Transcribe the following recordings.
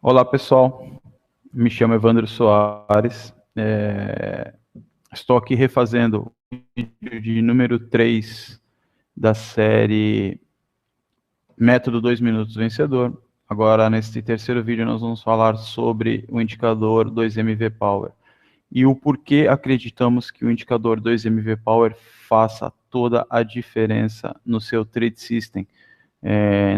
Olá, pessoal. Me chamo Evandro Soares. Estou aqui refazendo o vídeo de número 3 da série Método 2 Minutos Vencedor. Agora, nesse terceiro vídeo, nós vamos falar sobre o indicador 2MV Power e o porquê acreditamos que o indicador 2MV Power faça toda a diferença no seu trade system,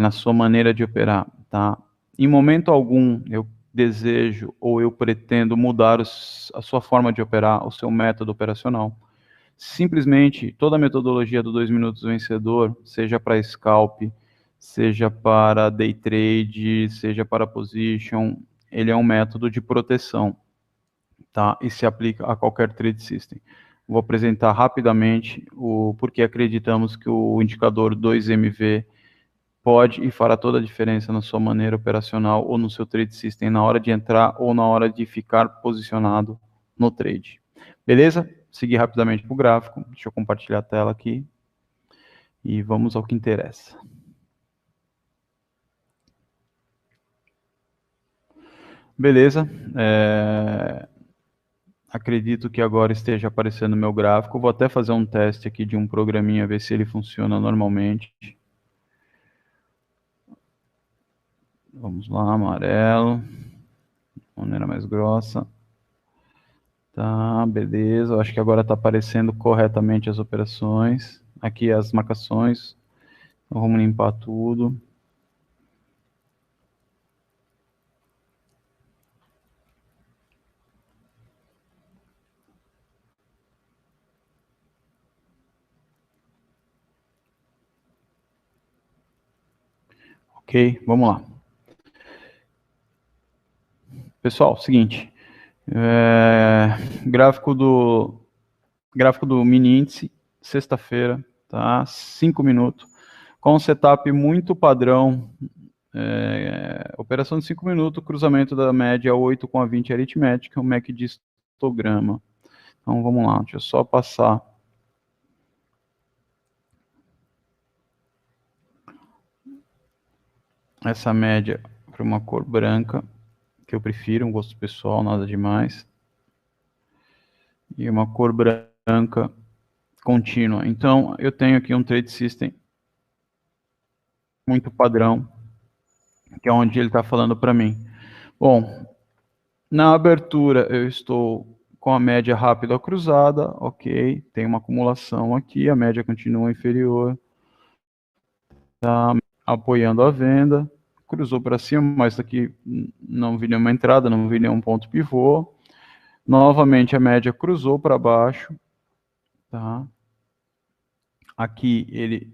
na sua maneira de operar, tá? Em momento algum, eu desejo ou eu pretendo mudar a sua forma de operar, o seu método operacional. Simplesmente, toda a metodologia do 2 minutos vencedor, seja para scalp, seja para day trade, seja para position, ele é um método de proteção, tá? E se aplica a qualquer trade system. Vou apresentar rapidamente o porquê acreditamos que o indicador 2MV pode e fará toda a diferença na sua maneira operacional ou no seu trade system, na hora de entrar ou na hora de ficar posicionado no trade. Beleza? Seguir rapidamente para o gráfico. Deixa eu compartilhar a tela aqui. E vamos ao que interessa. Beleza. Acredito que agora esteja aparecendo o meu gráfico. Vou até fazer um teste aqui de um programinha, ver se ele funciona normalmente. Vamos lá, amarelo. De maneira mais grossa. Tá, beleza. Eu acho que agora está aparecendo corretamente as operações. Aqui as marcações. Então vamos limpar tudo. Ok, vamos lá. Pessoal, seguinte. Gráfico do mini índice, sexta-feira, tá? 5 minutos. Com um setup muito padrão. Operação de 5 minutos, cruzamento da média 8 com a 20 aritmética, o MAC de histograma. Então vamos lá, deixa eu só passar essa média para uma cor branca, que eu prefiro, um gosto pessoal, nada demais. E uma cor branca contínua. Então, eu tenho aqui um trade system muito padrão, que é onde ele está falando para mim. Bom, na abertura eu estou com a média rápida cruzada, ok, tem uma acumulação aqui, a média continua inferior, está apoiando a venda, cruzou para cima, mas aqui não vi nenhuma entrada, não vi nenhum ponto pivô. Novamente a média cruzou para baixo, tá? Aqui ele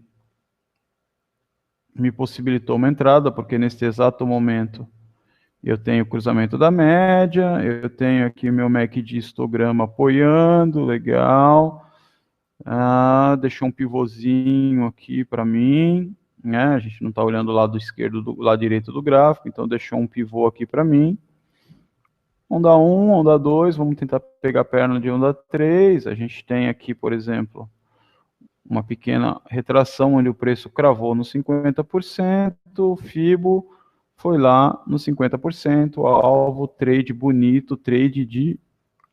me possibilitou uma entrada, porque neste exato momento eu tenho o cruzamento da média, eu tenho aqui meu MAC de histograma apoiando, legal. Deixou um pivôzinho aqui para mim, né? A gente não está olhando o lado esquerdo, do lado direito do gráfico, então deixou um pivô aqui para mim. Onda 1, onda 2, vamos tentar pegar a perna de onda 3. A gente tem aqui, por exemplo, uma pequena retração onde o preço cravou no 50%, o FIBO foi lá no 50%, alvo, trade bonito, trade de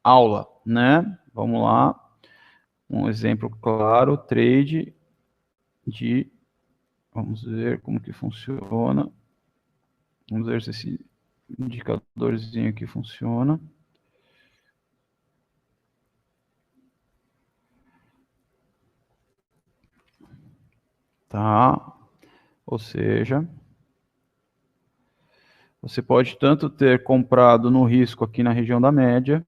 aula, né? Vamos lá, um exemplo claro, trade de, vamos ver como que funciona, vamos ver se esse indicadorzinho aqui funciona. Tá, ou seja, você pode tanto ter comprado no risco aqui na região da média,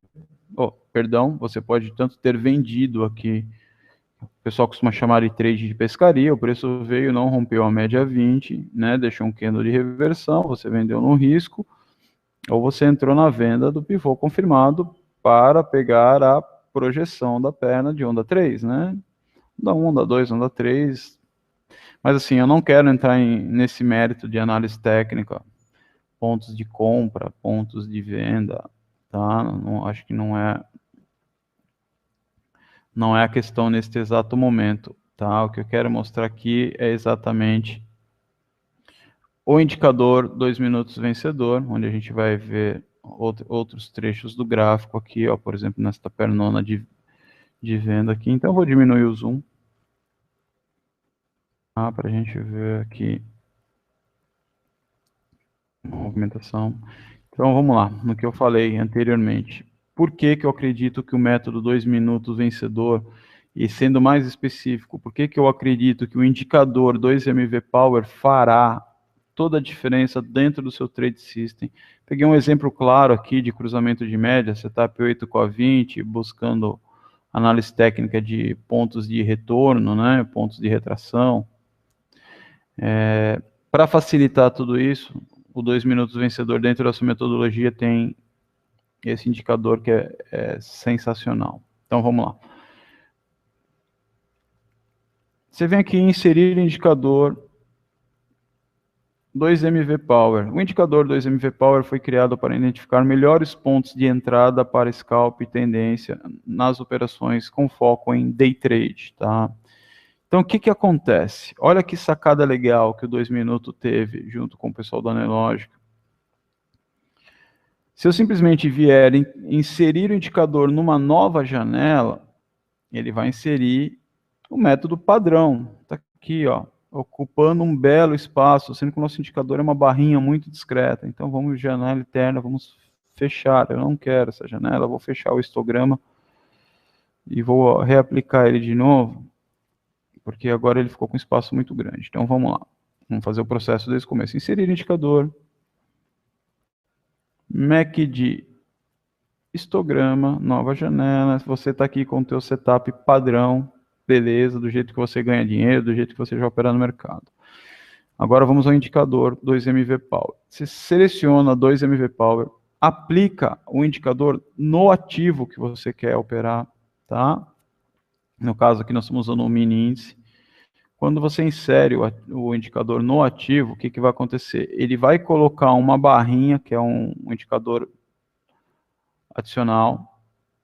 você pode tanto ter vendido aqui, o pessoal costuma chamar de trade de pescaria, o preço veio, não rompeu a média 20, né, deixou um candle de reversão, você vendeu no risco, ou você entrou na venda do pivô confirmado para pegar a projeção da perna de onda 3, né, onda 1, onda 2, onda 3, mas assim, eu não quero entrar nesse mérito de análise técnica, pontos de compra, pontos de venda, tá? Não, acho que não é a questão neste exato momento, tá? O que eu quero mostrar aqui é exatamente o indicador 2 minutos vencedor, onde a gente vai ver outros trechos do gráfico aqui, ó, por exemplo, nesta pernona de venda aqui. Então, eu vou diminuir o zoom, tá, para a gente ver aqui a movimentação. Então, vamos lá, no que eu falei anteriormente. Por que que eu acredito que o método 2 minutos vencedor, e sendo mais específico, por que que eu acredito que o indicador 2MV Power fará toda a diferença dentro do seu trade system? Peguei um exemplo claro aqui de cruzamento de média, setup 8 com a 20, buscando análise técnica de pontos de retorno, né, pontos de retração. Para facilitar tudo isso, o 2 minutos vencedor dentro da sua metodologia tem esse indicador que é sensacional. Então, vamos lá. Você vem aqui em inserir indicador 2MV Power. O indicador 2MV Power foi criado para identificar melhores pontos de entrada para scalp e tendência nas operações com foco em day trade, tá? Então, o que que acontece? Olha que sacada legal que o 2 minutos teve junto com o pessoal da Nelogica. Se eu simplesmente vier inserir o indicador numa nova janela, ele vai inserir o método padrão. Está aqui, ó, ocupando um belo espaço, sendo que o nosso indicador é uma barrinha muito discreta. Então, vamos janela interna, vamos fechar. Eu não quero essa janela, vou fechar o histograma e vou reaplicar ele de novo, porque agora ele ficou com espaço muito grande. Então, vamos lá. Vamos fazer o processo desde o começo. Inserir indicador, MACD, histograma, nova janela. Você está aqui com o teu setup padrão, beleza, do jeito que você ganha dinheiro, do jeito que você já opera no mercado. Agora vamos ao indicador 2MV Power. Você seleciona 2MV Power, aplica o indicador no ativo que você quer operar, tá? No caso aqui nós estamos usando o mini índice. Quando você insere o indicador no ativo, o que que vai acontecer? Ele vai colocar uma barrinha, que é um indicador adicional,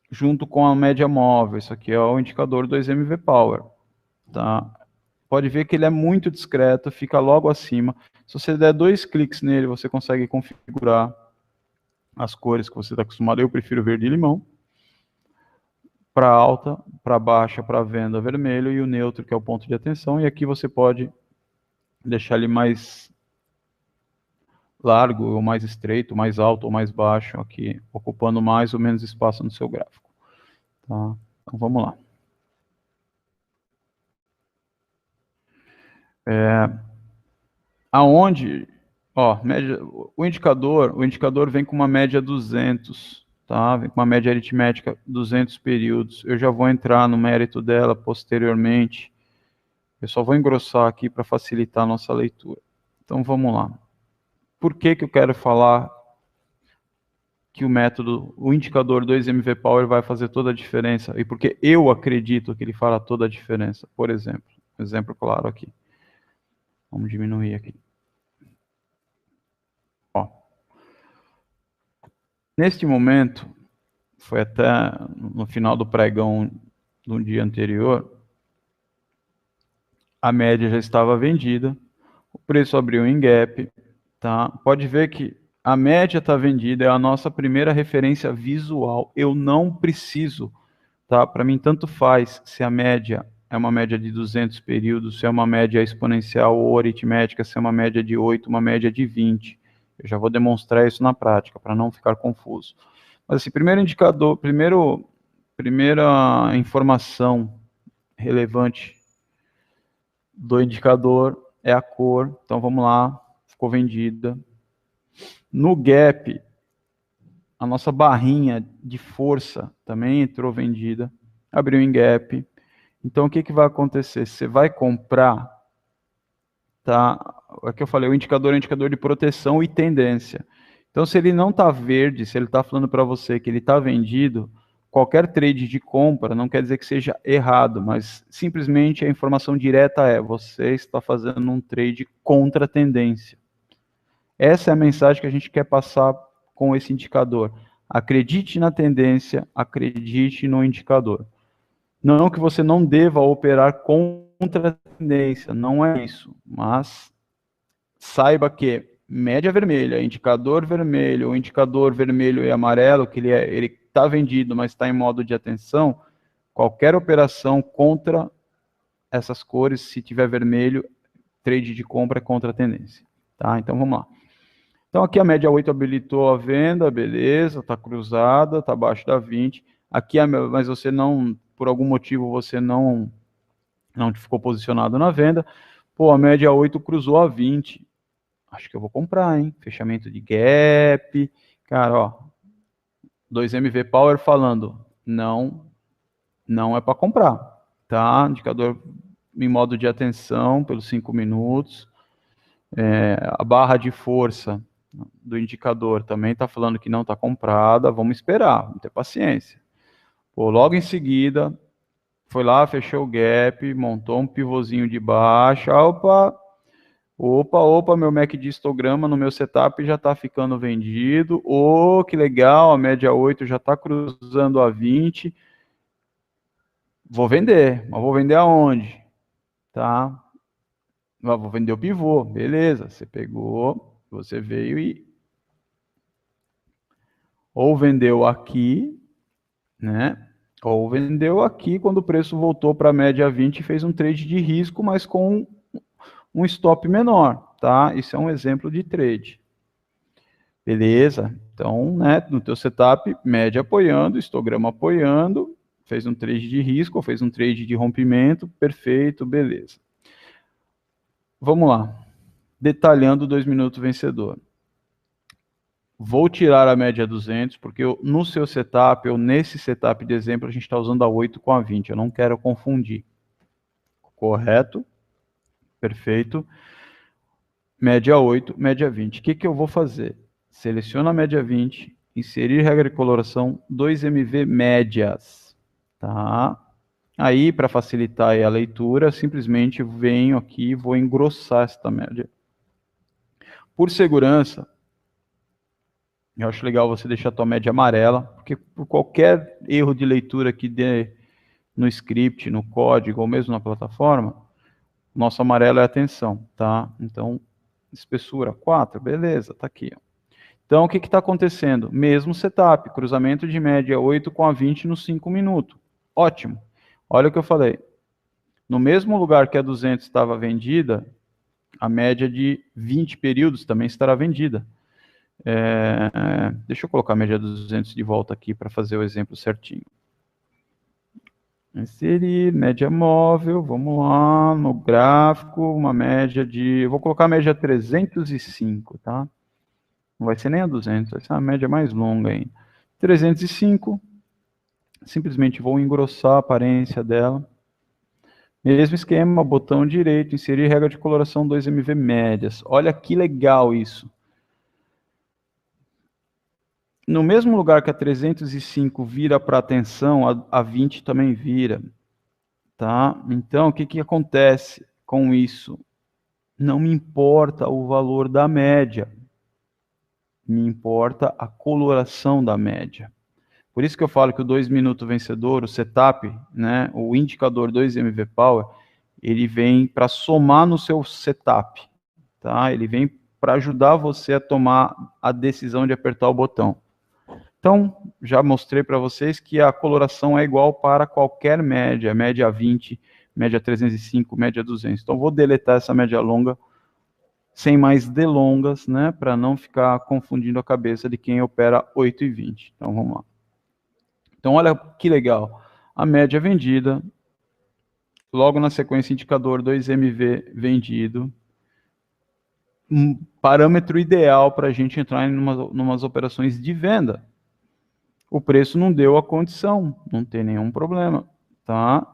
junto com a média móvel. Isso aqui é o indicador 2MV Power, tá? Pode ver que ele é muito discreto, fica logo acima. Se você der 2 cliques nele, você consegue configurar as cores que você está acostumado. Eu prefiro verde e limão. Para alta, para baixa, para venda, vermelho, e o neutro, que é o ponto de atenção. E aqui você pode deixar ele mais largo, ou mais estreito, mais alto ou mais baixo, aqui, ocupando mais ou menos espaço no seu gráfico. Tá? Então, vamos lá. Aonde, ó, média, o indicador vem com uma média 200, tá? Vem com uma média aritmética 200 períodos. Eu já vou entrar no mérito dela posteriormente. Eu só vou engrossar aqui para facilitar a nossa leitura. Então, vamos lá. Por que que eu quero falar que o método, o indicador 2MV Power vai fazer toda a diferença? E porque eu acredito que ele fará toda a diferença. Por exemplo, exemplo claro aqui. Vamos diminuir aqui. Ó. Neste momento, foi até no final do pregão do dia anterior, a média já estava vendida, o preço abriu em gap, tá? Pode ver que a média está vendida, é a nossa primeira referência visual. Eu não preciso, tá? Para mim, tanto faz se a média é uma média de 200 períodos, se é uma média exponencial ou aritmética, se é uma média de 8, uma média de 20. Eu já vou demonstrar isso na prática, para não ficar confuso. Mas, assim, primeiro indicador, primeira informação relevante do indicador é a cor. Então, vamos lá, ficou vendida. No gap, a nossa barrinha de força também entrou vendida, abriu em gap. Então, o que que vai acontecer? Você vai comprar, tá? É que eu falei, o indicador é um indicador de proteção e tendência. Então, se ele não está verde, se ele está falando para você que ele está vendido, qualquer trade de compra não quer dizer que seja errado, mas simplesmente a informação direta é: você está fazendo um trade contra a tendência. Essa é a mensagem que a gente quer passar com esse indicador. Acredite na tendência, acredite no indicador. Não que você não deva operar contra a tendência, não é isso, mas saiba que média vermelha, indicador vermelho, ou indicador vermelho e amarelo, que ele está vendido, mas está em modo de atenção, qualquer operação contra essas cores, se tiver vermelho, trade de compra é contra a tendência. Tá? Então vamos lá. Então aqui a média 8 habilitou a venda, beleza, está cruzada, está abaixo da 20. Aqui, mas você não, por algum motivo, você não ficou posicionado na venda. Pô, a média 8 cruzou a 20. Acho que eu vou comprar, hein? Fechamento de gap. Cara, ó, 2MV Power falando, não é para comprar, tá? Indicador em modo de atenção pelos 5 minutos. A barra de força do indicador também está falando que não está comprada. Vamos esperar, vamos ter paciência. Pô, logo em seguida, foi lá, fechou o gap, montou um pivôzinho de baixa. Opa, meu MACD histograma no meu setup já está ficando vendido. Que legal, a média 8 já está cruzando a 20. Vou vender, mas vou vender aonde? Tá? Vou vender o pivô, beleza. Você pegou, você veio e ou vendeu aqui, né? Ou vendeu aqui quando o preço voltou para a média 20 e fez um trade de risco, mas com um stop menor, tá? Isso é um exemplo de trade. Beleza? Então, né, no teu setup, média apoiando, histograma apoiando, fez um trade de risco, ou fez um trade de rompimento, perfeito, beleza. Vamos lá. Detalhando o 2 minutos vencedor. Vou tirar a média 200, porque no seu setup, ou nesse setup de exemplo, a gente está usando a 8 com a 20. Eu não quero confundir. Correto? Perfeito. Média 8, média 20. O que eu vou fazer? Seleciono a média 20, inserir regra de coloração, 2MV médias. Tá? Aí, para facilitar a leitura, simplesmente venho aqui e vou engrossar esta média. Por segurança, eu acho legal você deixar a tua média amarela, porque por qualquer erro de leitura que dê no script, no código, ou mesmo na plataforma, nosso amarelo é atenção, tá? Então, espessura 4, beleza, tá aqui. Ó. Então, o que está acontecendo? Mesmo setup, cruzamento de média 8 com a 20 nos 5 minutos. Ótimo. Olha o que eu falei. No mesmo lugar que a 200 estava vendida, a média de 20 períodos também estará vendida. Deixa eu colocar a média 200 de volta aqui para fazer o exemplo certinho. Inserir, média móvel, vamos lá, no gráfico, uma média de... Eu vou colocar a média 305, tá? Não vai ser nem a 200, vai ser uma média mais longa ainda. 305, simplesmente vou engrossar a aparência dela. Mesmo esquema, botão direito, inserir regra de coloração 2MV médias. Olha que legal isso. No mesmo lugar que a 305 vira para atenção, a 20 também vira. Tá? Então, o que acontece com isso? Não me importa o valor da média. Me importa a coloração da média. Por isso que eu falo que o 2 minutos vencedor, o setup, né, o indicador 2MV Power, ele vem para somar no seu setup. Tá? Ele vem para ajudar você a tomar a decisão de apertar o botão. Então, já mostrei para vocês que a coloração é igual para qualquer média, média 20, média 305, média 200. Então, vou deletar essa média longa, sem mais delongas, né, para não ficar confundindo a cabeça de quem opera 8 e 20. Então, vamos lá. Então, olha que legal. A média vendida, logo na sequência, indicador 2MV vendido, um parâmetro ideal para a gente entrar em umas operações de venda. O preço não deu a condição, não tem nenhum problema, tá?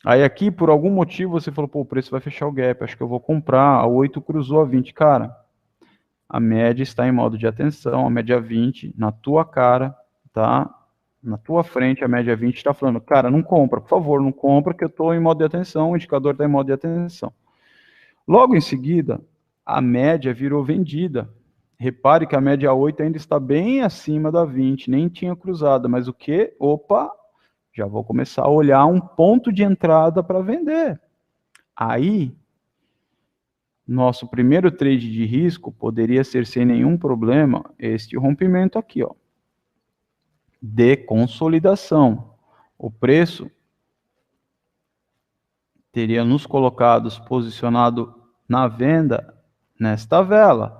Aí aqui, por algum motivo, você falou, pô, o preço vai fechar o gap, acho que eu vou comprar, a 8 cruzou a 20. Cara, a média está em modo de atenção, a média 20, na tua cara, tá? Na tua frente, a média 20 está falando, cara, não compra, por favor, não compra, que eu estou em modo de atenção, o indicador está em modo de atenção. Logo em seguida, a média virou vendida. Repare que a média 8 ainda está bem acima da 20, nem tinha cruzada, mas o que? Opa, já vou começar a olhar um ponto de entrada para vender. Aí, nosso primeiro trade de risco poderia ser sem nenhum problema este rompimento aqui, ó, de consolidação. O preço teria nos colocados posicionado na venda nesta vela,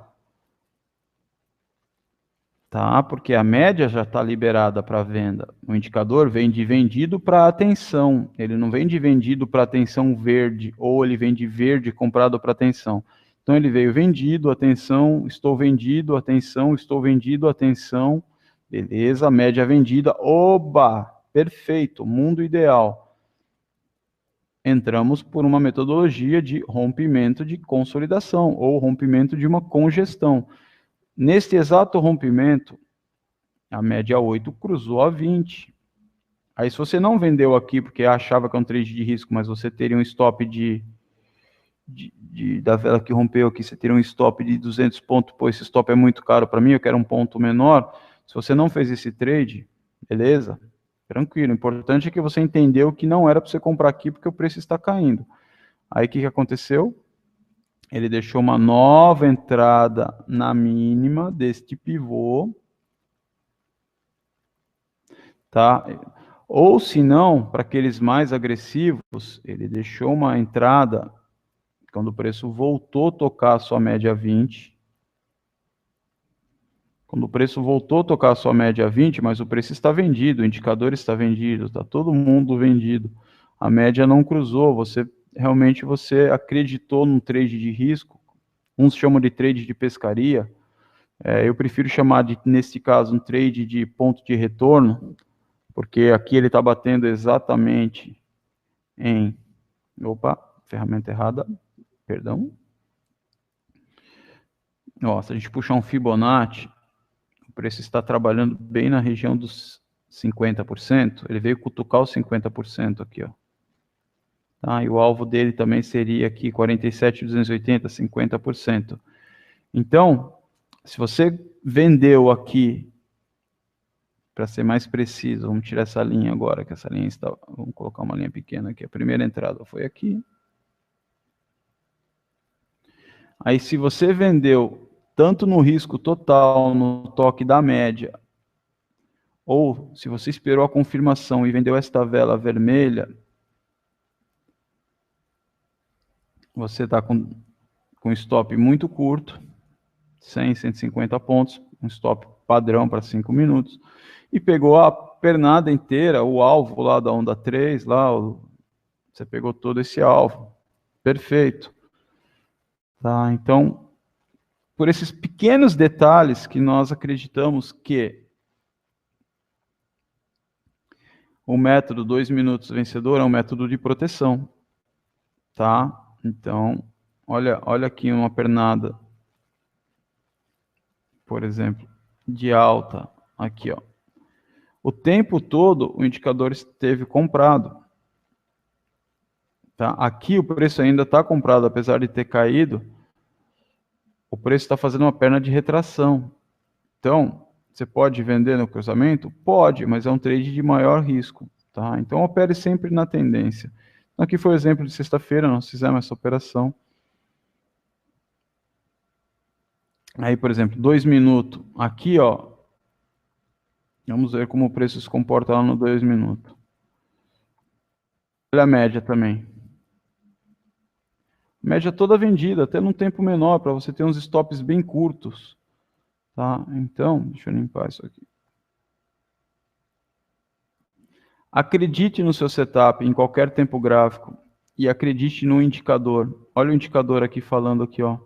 tá? Porque a média já está liberada para venda. O indicador vem de vendido para atenção, ele não vem de vendido para atenção verde, ou ele vem de verde comprado para atenção. Então ele veio vendido, atenção, estou vendido, atenção, estou vendido, atenção, beleza, média vendida, oba, perfeito, mundo ideal. Entramos por uma metodologia de rompimento de consolidação, ou rompimento de uma congestão. Neste exato rompimento, a média 8 cruzou a 20. Aí se você não vendeu aqui porque achava que é um trade de risco, mas você teria um stop da vela que rompeu aqui, você teria um stop de 200 pontos, pô, esse stop é muito caro para mim, eu quero um ponto menor. Se você não fez esse trade, beleza, tranquilo. O importante é que você entendeu que não era para você comprar aqui porque o preço está caindo. Aí o que aconteceu? Ele deixou uma nova entrada na mínima deste pivô, tá? Ou se não, para aqueles mais agressivos, ele deixou uma entrada quando o preço voltou a tocar a sua média 20. Quando o preço voltou a tocar a sua média 20, mas o preço está vendido, o indicador está vendido, está todo mundo vendido. A média não cruzou, realmente você acreditou num trade de risco. Uns chamam de trade de pescaria. Eu prefiro chamar nesse caso, um trade de ponto de retorno, porque aqui ele está batendo exatamente em... Opa, ferramenta errada, perdão. Ó, se a gente puxar um Fibonacci, o preço está trabalhando bem na região dos 50%, ele veio cutucar os 50% aqui, ó. Tá? E o alvo dele também seria aqui 47.280, 50%. Então, se você vendeu aqui, para ser mais preciso, vamos tirar essa linha agora, que essa linha está, vamos colocar uma linha pequena aqui, a primeira entrada foi aqui. Aí se você vendeu tanto no risco total, no toque da média, ou se você esperou a confirmação e vendeu esta vela vermelha, você está com stop muito curto, 100, 150 pontos, um stop padrão para 5 minutos, e pegou a pernada inteira, o alvo lá da onda 3, você pegou todo esse alvo, perfeito. Tá? Então, por esses pequenos detalhes que nós acreditamos que o método 2 minutos vencedor é um método de proteção. Tá? Então, olha aqui uma pernada, por exemplo, de alta, aqui, ó. O tempo todo o indicador esteve comprado. Tá? Aqui o preço ainda está comprado, apesar de ter caído, o preço está fazendo uma perna de retração. Então, você pode vender no cruzamento? Pode, mas é um trade de maior risco. Tá? Então, opere sempre na tendência. Então, aqui foi o exemplo de sexta-feira, nós fizemos essa operação. Aí, por exemplo, 2 minutos. Aqui, ó, vamos ver como o preço se comporta lá no 2 minutos. Olha a média também. Média toda vendida, até num tempo menor, para você ter uns stops bem curtos. Tá? Então, deixa eu limpar isso aqui. Acredite no seu setup em qualquer tempo gráfico e acredite no indicador. Olha o indicador aqui falando aqui, ó.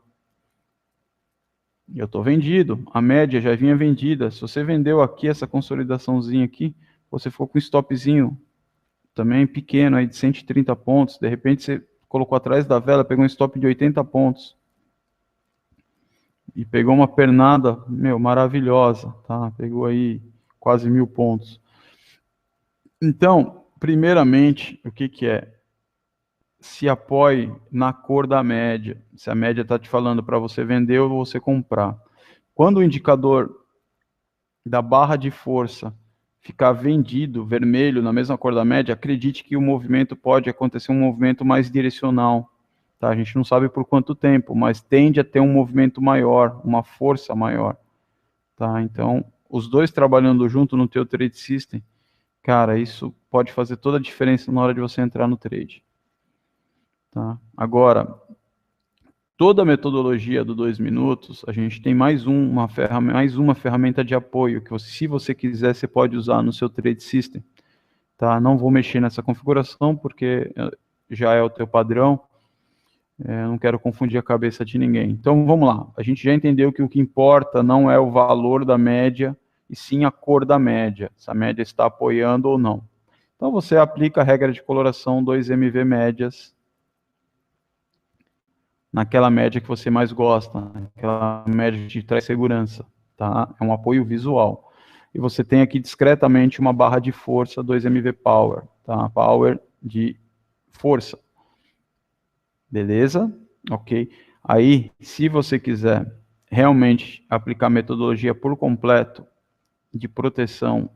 Eu estou vendido, a média já vinha vendida. Se você vendeu aqui essa consolidaçãozinha aqui, você ficou com um stopzinho também pequeno aí de 130 pontos, de repente você colocou atrás da vela, pegou um stop de 80 pontos. E pegou uma pernada, maravilhosa, tá? Pegou aí quase 1000 pontos. Então, primeiramente, o que é? Se apoie na cor da média. Se a média está te falando para você vender ou você comprar. Quando o indicador da barra de força ficar vendido, vermelho, na mesma cor da média, acredite que o movimento pode acontecer um movimento mais direcional. tá? A gente não sabe por quanto tempo, mas tende a ter um movimento maior, uma força maior, tá? Então, os dois trabalhando junto no teu trade system, cara, isso pode fazer toda a diferença na hora de você entrar no trade, tá? Agora, toda a metodologia do 2 minutos, a gente tem mais uma ferramenta de apoio, que você, se você quiser, você pode usar no seu trade system, tá? Não vou mexer nessa configuração, porque já é o teu padrão, não quero confundir a cabeça de ninguém. Então, vamos lá. A gente já entendeu que o que importa não é o valor da média, e sim a cor da média, se a média está apoiando ou não. Então, você aplica a regra de coloração 2MV médias naquela média que você mais gosta, naquela média que te traz segurança, tá? É um apoio visual. E você tem aqui discretamente uma barra de força 2MV Power, tá? Power de força. Beleza? Ok. Aí, se você quiser realmente aplicar a metodologia por completo de proteção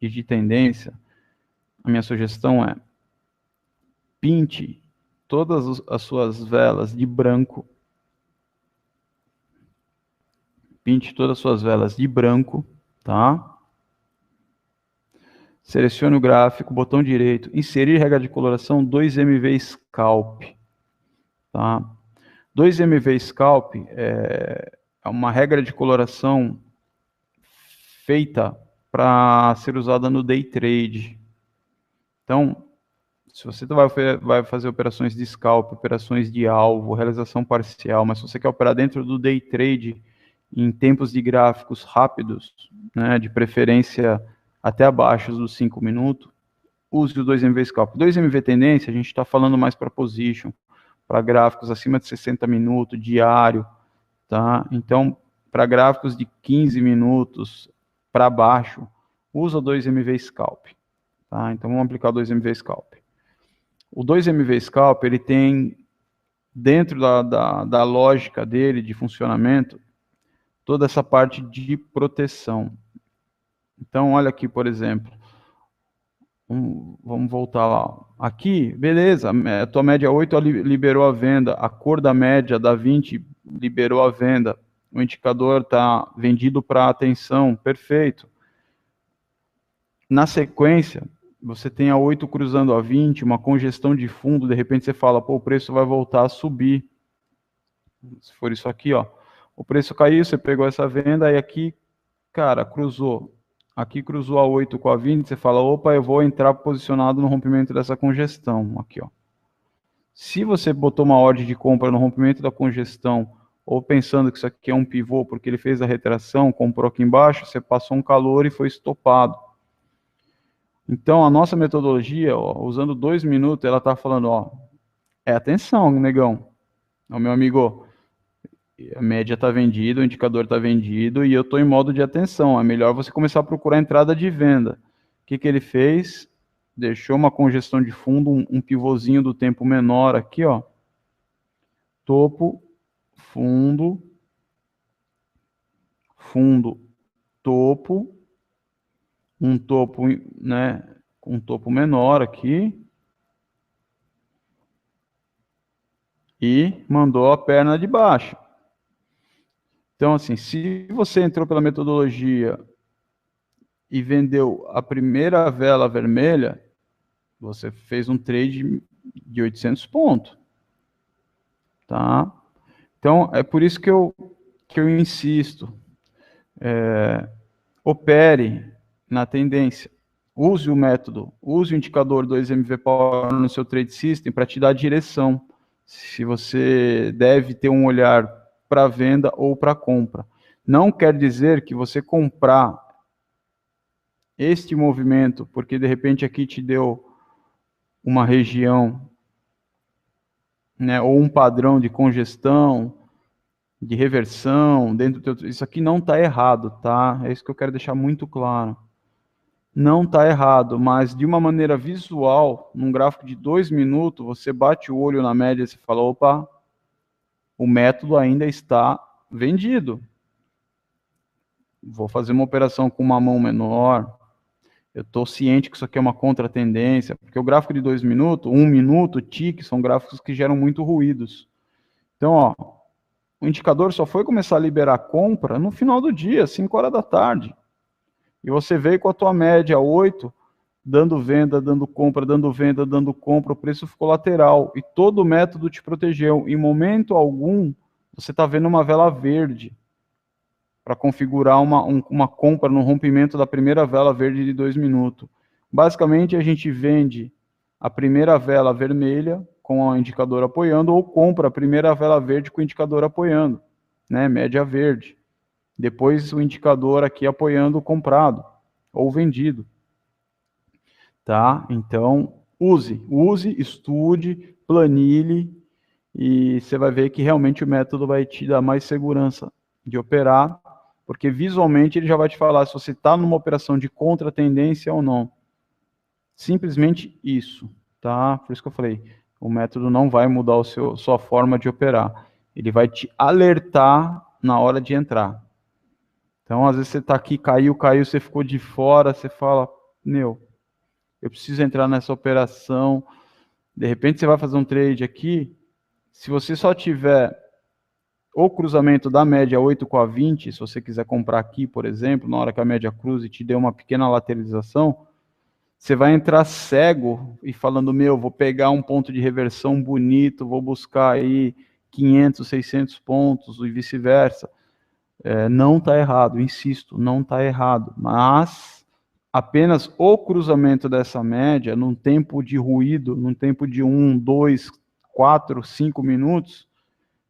e de tendência, a minha sugestão é pinte todas as suas velas de branco. Pinte todas as suas velas de branco, tá? Selecione o gráfico, botão direito, inserir regra de coloração 2MV Scalp, tá? 2MV Scalp é uma regra de coloração feita para ser usada no day trade. Então, se você vai fazer operações de scalp, operações de alvo, realização parcial, mas se você quer operar dentro do day trade em tempos de gráficos rápidos, né, de preferência até abaixo dos 5 minutos, use o 2MV Scalp. 2MV tendência, a gente está falando mais para position, para gráficos acima de 60 minutos, diário, tá? Então, para gráficos de 15 minutos para baixo, usa o 2MV Scalp, tá? Então, vamos aplicar o 2MV Scalp. O 2MV Scalp, ele tem, dentro da lógica dele, de funcionamento, toda essa parte de proteção. Então, olha aqui, por exemplo, vamos voltar lá. Aqui, beleza, a tua média 8 liberou a venda, a cor da média da 20 liberou a venda, o indicador está vendido para atenção, perfeito. Na sequência, você tem a 8 cruzando a 20, uma congestão de fundo, de repente você fala, pô, o preço vai voltar a subir. Se for isso aqui, ó, o preço caiu, você pegou essa venda, e aqui, cara, cruzou. Aqui cruzou a 8 com a 20, você fala, opa, eu vou entrar posicionado no rompimento dessa congestão. Aqui, ó. Se você botou uma ordem de compra no rompimento da congestão, ou pensando que isso aqui é um pivô, porque ele fez a retração, comprou aqui embaixo, você passou um calor e foi estopado. Então, a nossa metodologia, ó, usando 2 minutos, ela está falando, ó, atenção, negão. Ó, meu amigo, a média está vendida, o indicador está vendido e eu estou em modo de atenção. É melhor você começar a procurar entrada de venda. O que ele fez? Deixou uma congestão de fundo, um pivôzinho do tempo menor aqui, ó. Topo, fundo, fundo, topo, um topo, né, um topo menor aqui. E mandou a perna de baixo. Então, assim, se você entrou pela metodologia e vendeu a primeira vela vermelha, você fez um trade de 800 pontos. Tá? Então, é por isso que eu insisto. Opere na tendência. Use o método, use o indicador 2MV Power no seu trade system para te dar direção. Se você deve ter um olhar para venda ou para compra. Não quer dizer que você comprar este movimento, porque de repente aqui te deu uma região, né, ou um padrão de congestão, de reversão, dentro do teu... Isso aqui não está errado, tá? É isso que eu quero deixar muito claro. Não está errado, mas de uma maneira visual, num gráfico de 2 minutos, você bate o olho na média e você fala, opa, o método ainda está vendido. Vou fazer uma operação com uma mão menor. Eu estou ciente que isso aqui é uma contratendência, porque o gráfico de 2 minutos, 1 minuto, TIC, são gráficos que geram muito ruídos. Então, ó, o indicador só foi começar a liberar compra no final do dia, 5 horas da tarde. E você veio com a tua média 8, dando venda, dando compra, dando venda, dando compra, o preço ficou lateral. E todo o método te protegeu. Em momento algum, você está vendo uma vela verde para configurar uma compra no rompimento da primeira vela verde de 2 minutos. Basicamente, a gente vende a primeira vela vermelha com o indicador apoiando ou compra a primeira vela verde com o indicador apoiando, né? Média verde. Depois o indicador aqui apoiando o comprado ou vendido. Tá? Então, use, estude, planilhe e você vai ver que realmente o método vai te dar mais segurança de operar, porque visualmente ele já vai te falar se você está numa operação de contra-tendência ou não. Simplesmente isso, tá? Por isso que eu falei, o método não vai mudar sua forma de operar. Ele vai te alertar na hora de entrar. Então, às vezes você está aqui, caiu, você ficou de fora, você fala, meu, eu preciso entrar nessa operação. De repente você vai fazer um trade aqui, se você só tiver o cruzamento da média 8 com a 20, se você quiser comprar aqui, por exemplo, na hora que a média cruza e te deu uma pequena lateralização, você vai entrar cego e falando, meu, vou pegar um ponto de reversão bonito, vou buscar aí 500, 600 pontos e vice-versa. Não está errado, insisto, não está errado, mas apenas o cruzamento dessa média, num tempo de ruído, num tempo de 1, 2, 4, 5 minutos,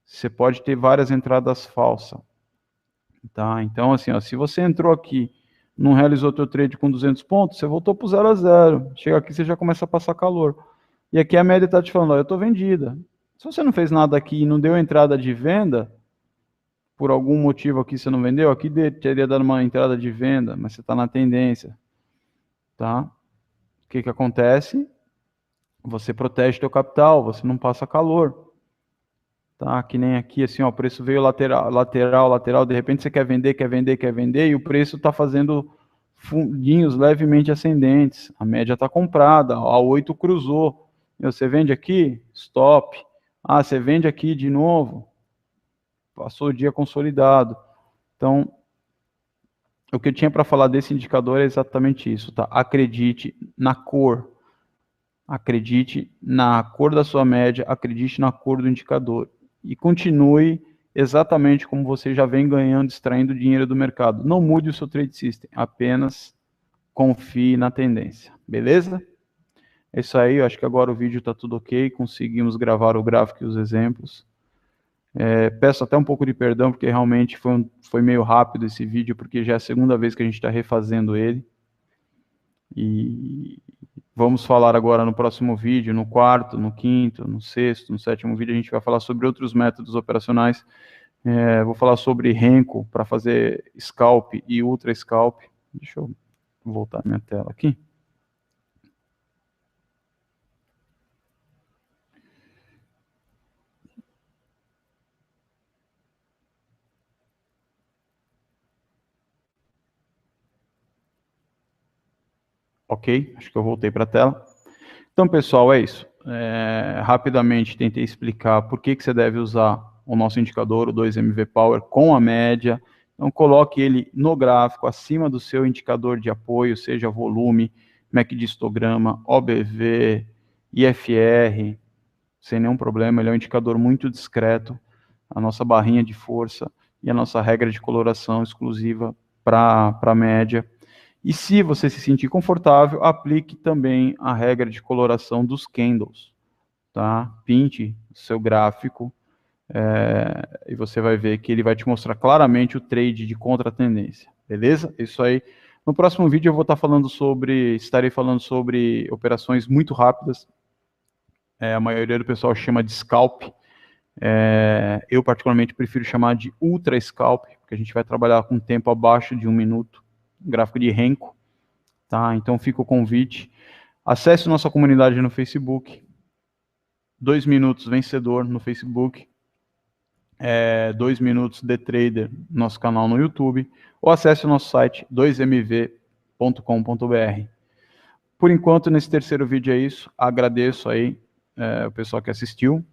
você pode ter várias entradas falsas. Tá? Então, assim, ó, se você entrou aqui, não realizou teu trade com 200 pontos, você voltou para o 0 a 0. Chega aqui, você já começa a passar calor. E aqui a média está te falando, ó, eu estou vendida. Se você não fez nada aqui e não deu entrada de venda, por algum motivo aqui você não vendeu, aqui teria dado uma entrada de venda, mas você está na tendência. Tá? O que acontece? Você protege teu capital, você não passa calor. Tá? Que nem aqui, assim, ó, o preço veio lateral, de repente você quer vender, e o preço está fazendo fundinhos levemente ascendentes. A média está comprada, a 8 cruzou. Você vende aqui? Stop. Ah, você vende aqui de novo? Passou o dia consolidado. Então, o que eu tinha para falar desse indicador é exatamente isso, tá? Acredite na cor. Acredite na cor da sua média, acredite na cor do indicador. E continue exatamente como você já vem ganhando, extraindo dinheiro do mercado. Não mude o seu trade system, apenas confie na tendência. Beleza? É isso aí, eu acho que agora o vídeo está tudo ok, conseguimos gravar o gráfico e os exemplos. Peço até um pouco de perdão, porque realmente foi meio rápido esse vídeo, porque já é a segunda vez que a gente está refazendo ele. E vamos falar agora no próximo vídeo, no quarto, no quinto, no sexto, no sétimo vídeo, a gente vai falar sobre outros métodos operacionais. Vou falar sobre Renko para fazer scalp e ultra scalp. Deixa eu voltar minha tela aqui. Ok, acho que eu voltei para a tela. Então, pessoal, é isso. Rapidamente tentei explicar por que você deve usar o nosso indicador, o 2MV Power, com a média. Então, coloque ele no gráfico, acima do seu indicador de apoio, seja volume, MACD de histograma, OBV, IFR, sem nenhum problema. Ele é um indicador muito discreto, a nossa barrinha de força e a nossa regra de coloração exclusiva para a média. E se você se sentir confortável, aplique também a regra de coloração dos candles. Tá? Pinte o seu gráfico e você vai ver que ele vai te mostrar claramente o trade de contra-tendência. Beleza? Isso aí. No próximo vídeo eu vou estarei falando sobre operações muito rápidas. A maioria do pessoal chama de scalp. Eu particularmente prefiro chamar de ultra scalp, porque a gente vai trabalhar com tempo abaixo de 1 minuto. Gráfico de Renko. Tá? Então fica o convite. Acesse nossa comunidade no Facebook. 2 minutos vencedor no Facebook. 2 minutos The Trader, nosso canal no YouTube. Ou acesse o nosso site 2MV Por enquanto, nesse terceiro vídeo é isso. Agradeço aí o pessoal que assistiu.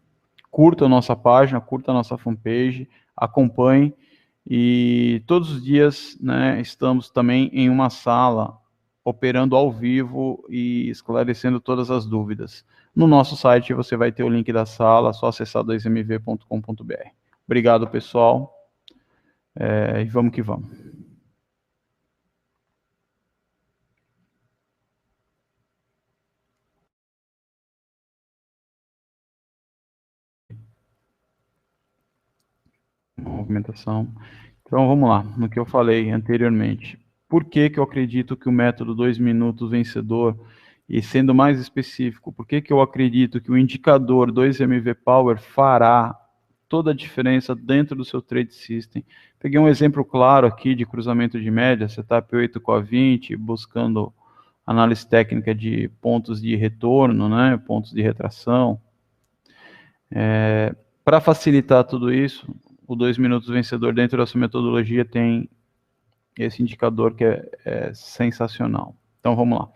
Curta a nossa página, curta a nossa fanpage, acompanhe. E todos os dias, né, estamos também em uma sala operando ao vivo e esclarecendo todas as dúvidas. No nosso site você vai ter o link da sala, é só acessar 2mv.com.br. Obrigado, pessoal. E vamos que vamos. Movimentação. Então vamos lá, no que eu falei anteriormente. Por que eu acredito que o método 2 minutos vencedor, e sendo mais específico, por que eu acredito que o indicador 2MV Power fará toda a diferença dentro do seu trade system? Peguei um exemplo claro aqui de cruzamento de média, setup 8 com a 20, buscando análise técnica de pontos de retorno, né, pontos de retração. Para facilitar tudo isso, o 2 minutos vencedor dentro da sua metodologia tem esse indicador que é sensacional. Então vamos lá.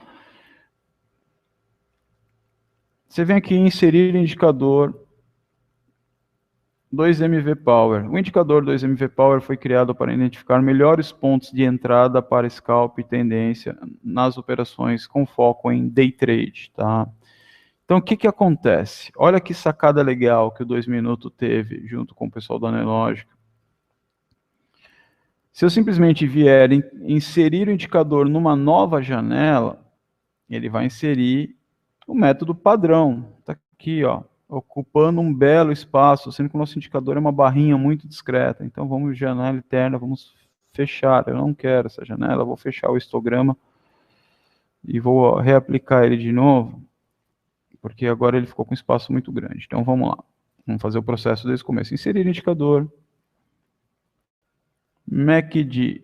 Você vem aqui em inserir indicador 2MV Power. O indicador 2MV Power foi criado para identificar melhores pontos de entrada para scalp e tendência nas operações com foco em day trade, tá? Então, o que acontece? Olha que sacada legal que o 2 minutos teve junto com o pessoal da Anelógica. Se eu simplesmente vier inserir o indicador numa nova janela, ele vai inserir o método padrão. Está aqui, ó, ocupando um belo espaço, sendo que o nosso indicador é uma barrinha muito discreta. Então, vamos janela interna, vamos fechar. Eu não quero essa janela, vou fechar o histograma e vou reaplicar ele de novo, porque agora ele ficou com um espaço muito grande. Então, vamos lá. Vamos fazer o processo desde o começo. Inserir indicador. MACD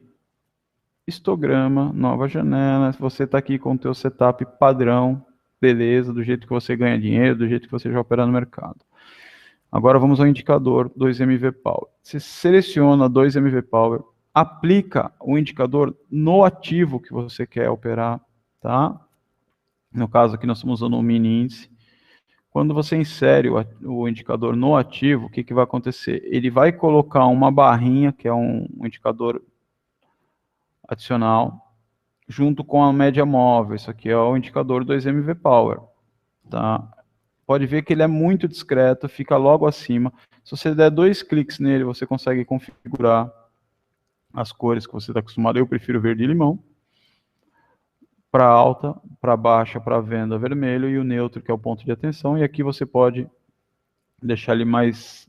histograma, nova janela, você está aqui com o teu setup padrão, beleza, do jeito que você ganha dinheiro, do jeito que você já opera no mercado. Agora vamos ao indicador 2MV Power. Você seleciona 2MV Power, aplica o indicador no ativo que você quer operar, tá? No caso aqui nós estamos usando um mini índice. Quando você insere o indicador no ativo, o que vai acontecer? Ele vai colocar uma barrinha, que é um indicador adicional, junto com a média móvel. Isso aqui é o indicador 2MV Power. Tá? Pode ver que ele é muito discreto, fica logo acima. Se você der 2 cliques nele, você consegue configurar as cores que você está acostumado. Eu prefiro verde e limão. Para alta, para baixa, para venda, vermelho, e o neutro, que é o ponto de atenção. E aqui você pode deixar ele mais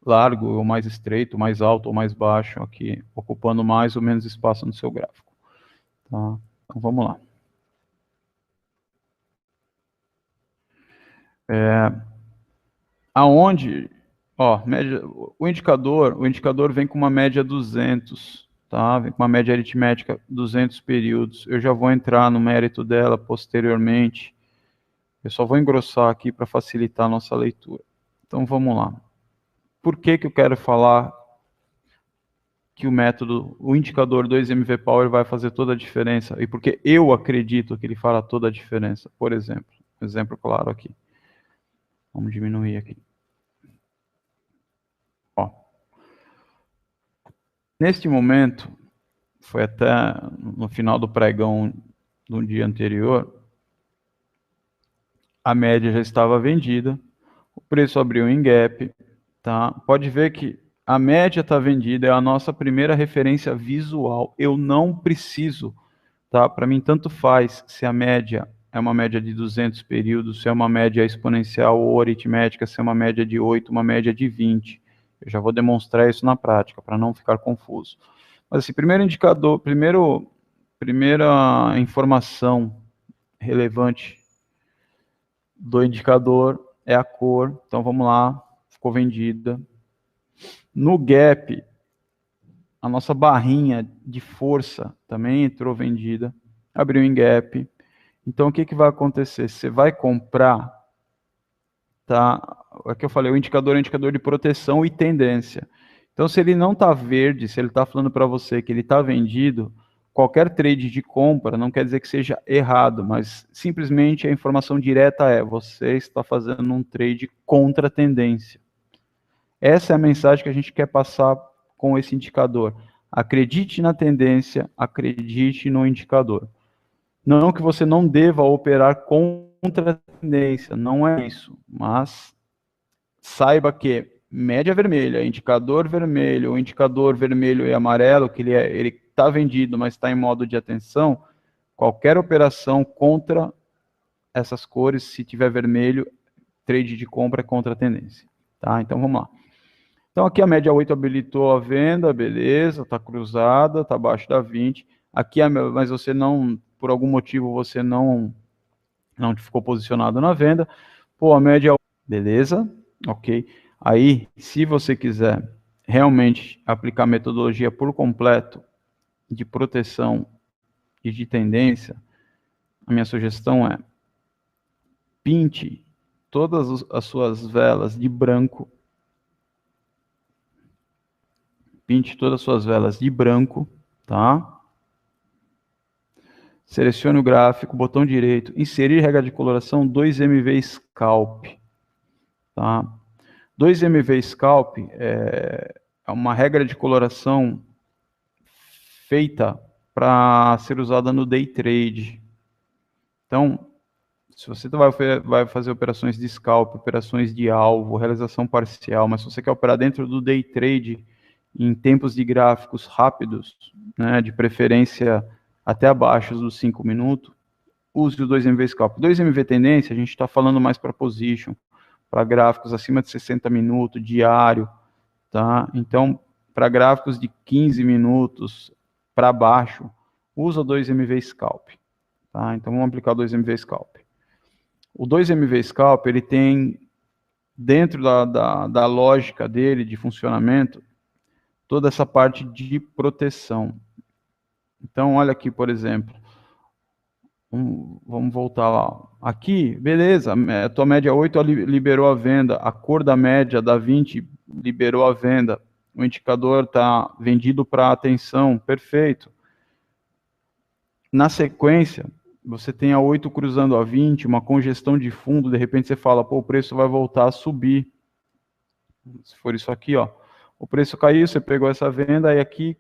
largo, ou mais estreito, mais alto ou mais baixo, aqui, ocupando mais ou menos espaço no seu gráfico. Tá? Então vamos lá. Aonde, ó, média, o indicador vem com uma média 200, tá? Vem com uma média aritmética 200 períodos. Eu já vou entrar no mérito dela posteriormente. Eu só vou engrossar aqui para facilitar a nossa leitura. Então vamos lá. Por que eu quero falar que o indicador 2MV Power vai fazer toda a diferença? E porque eu acredito que ele fará toda a diferença. Por exemplo, um exemplo claro aqui. Vamos diminuir aqui. Ó. Neste momento, foi até no final do pregão do dia anterior, a média já estava vendida, o preço abriu em gap, tá? Pode ver que a média está vendida, é a nossa primeira referência visual. Eu não preciso, tá? Para mim, tanto faz se a média é uma média de 200 períodos, se é uma média exponencial ou aritmética, se é uma média de 8, uma média de 20. Eu já vou demonstrar isso na prática, para não ficar confuso. Mas assim, primeiro indicador, primeira informação relevante do indicador é a cor. Então vamos lá, ficou vendida. No gap, a nossa barrinha de força também entrou vendida, abriu em gap. Então o que vai acontecer? Você vai comprar, tá? Aqui eu falei, o indicador é um indicador de proteção e tendência. Então se ele não está verde, se ele está falando para você que ele está vendido, qualquer trade de compra não quer dizer que seja errado, mas simplesmente a informação direta é: você está fazendo um trade contra a tendência. Essa é a mensagem que a gente quer passar com esse indicador. Acredite na tendência, acredite no indicador. Não que você não deva operar contra a tendência, não é isso, mas saiba que média vermelha, indicador vermelho, o indicador vermelho e amarelo, que ele está vendido, mas está em modo de atenção, qualquer operação contra essas cores, se tiver vermelho, trade de compra é contra a tendência. Tá? Então vamos lá. Então aqui a média 8 habilitou a venda, beleza, está cruzada, está abaixo da 20. Aqui, mas você não, por algum motivo, você não ficou posicionado na venda. Pô, a média, beleza, ok. Aí, se você quiser realmente aplicar a metodologia por completo de proteção e de tendência, a minha sugestão é: pinte todas as suas velas de branco. Pinte todas as suas velas de branco, tá? Selecione o gráfico, botão direito, inserir regra de coloração 2MV Scalp, tá? 2MV Scalp é uma regra de coloração feita para ser usada no day trade. Então, se você vai fazer operações de scalp, operações de alvo, realização parcial, mas se você quer operar dentro do day trade em tempos de gráficos rápidos, né, de preferência até abaixo dos 5 minutos, use o 2MV Scalp. 2MV Tendência, a gente está falando mais para position, para gráficos acima de 60 minutos, diário, tá? Então, para gráficos de 15 minutos para baixo, usa o 2MV Scalp, tá? Então, vamos aplicar o 2MV Scalp. O 2MV Scalp, ele tem, dentro da lógica dele, de funcionamento, toda essa parte de proteção. Então, olha aqui, por exemplo, vamos voltar lá. Aqui, beleza, a tua média 8 liberou a venda, a cor da média da 20 liberou a venda, o indicador está vendido para atenção, perfeito. Na sequência, você tem a 8 cruzando a 20, uma congestão de fundo, de repente você fala, pô, o preço vai voltar a subir. Se for isso aqui, ó, o preço caiu, você pegou essa venda, e aqui,